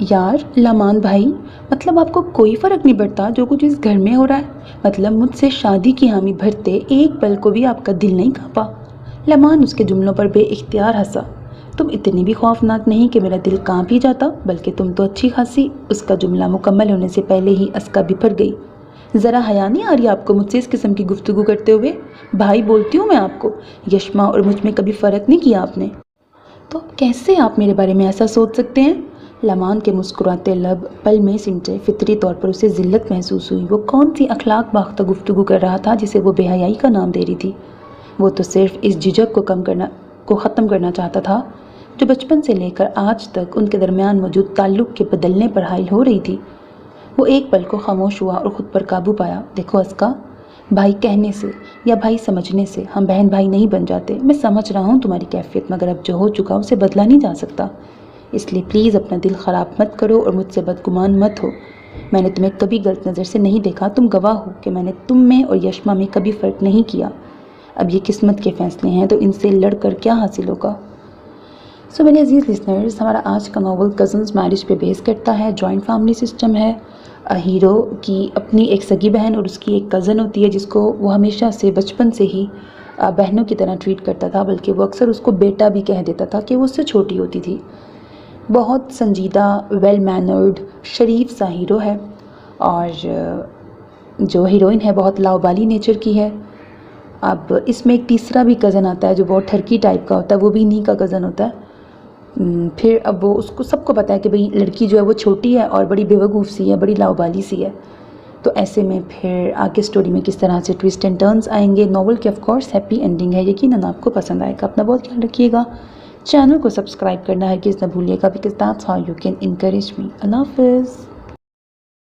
یار لامان بھائی، مطلب آپ کو کوئی فرق نہیں پڑتا جو کچھ اس گھر میں ہو رہا ہے؟ مطلب مجھ سے شادی کی حامی بھرتے ایک پل کو بھی آپ کا دل نہیں کانپا؟ لامان اس کے جملوں پر بے اختیار ہنسا۔ تم اتنی بھی خوفناک نہیں کہ میرا دل کانپ ہی جاتا، بلکہ تم تو اچھی خاصی۔ اس کا جملہ مکمل ہونے سے پہلے ہی اسکا بپھر گئی۔ ذرا حیا نہیں آ رہی آپ کو مجھ سے اس قسم کی گفتگو کرتے ہوئے؟ بھائی بولتی ہوں میں آپ کو، یشما اور مجھ میں کبھی فرق نہیں کیا آپ نے۔ تو کیسے آپ میرے بارے میں ایسا سوچ سکتے ہیں؟ لامان کے مسکراتے لب پل میں سمٹے۔ فطری طور پر اسے ذلت محسوس ہوئی۔ وہ کون سی اخلاق باختہ گفتگو کر رہا تھا جسے وہ بے حیائی کا نام دے رہی تھی؟ وہ تو صرف اس جھجک کو ختم کرنا چاہتا تھا جو بچپن سے لے کر آج تک ان کے درمیان موجود تعلق کے بدلنے پر حائل ہو رہی تھی۔ وہ ایک پل کو خاموش ہوا اور خود پر قابو پایا۔ دیکھو اسکا، بھائی کہنے سے یا بھائی سمجھنے سے ہم بہن بھائی نہیں بن جاتے۔ میں سمجھ رہا ہوں تمہاری کیفیت، مگر اب جو ہو چکا اسے بدلا نہیں جا سکتا۔ اس لیے پلیز اپنا دل خراب مت کرو اور مجھ سے بدگمان مت ہو۔ میں نے تمہیں کبھی غلط نظر سے نہیں دیکھا۔ تم گواہ ہو کہ میں نے تم میں اور یشما میں کبھی فرق نہیں کیا۔ اب یہ قسمت کے فیصلے ہیں تو ان سے لڑ کر کیا حاصل ہوگا؟ میرے عزیز لسنرز، ہمارا آج کا ناول کزنز میرج پہ بیس کرتا ہے۔ جوائنٹ فیملی سسٹم ہے۔ ہیرو کی اپنی ایک سگی بہن اور اس کی ایک کزن ہوتی ہے جس کو وہ ہمیشہ سے بچپن سے ہی بہنوں کی طرح ٹریٹ کرتا تھا، بلکہ وہ اکثر اس کو بیٹا بھی کہہ دیتا تھا کہ وہ اس سے چھوٹی ہوتی تھی۔ بہت سنجیدہ، ویل مینرڈ، شریف سا ہیرو ہے، اور جو ہیروئن ہے بہت لاؤبالی نیچر کی ہے۔ اب اس میں ایک تیسرا بھی کزن آتا ہے جو بہت ٹھرکی ٹائپ کا ہوتا ہے، وہ بھی انہی کا کزن ہوتا ہے۔ پھر اب وہ اس کو سب کو پتہ ہے کہ بھئی لڑکی جو ہے وہ چھوٹی ہے اور بڑی بیوقوف سی ہے، بڑی لاؤبالی سی ہے۔ تو ایسے میں پھر آگے سٹوری میں کس طرح سے ٹویسٹ اینڈ ٹرنز آئیں گے۔ ناول کی آف کورس ہیپی اینڈنگ ہے، یقیناً آپ کو پسند آئے گا۔ اپنا بہت خیال رکھیے گا۔ چینل کو سبسکرائب کرنا ہرگز نہ بھولیے گا، because that's how you can encourage me۔ اللہ حافظ۔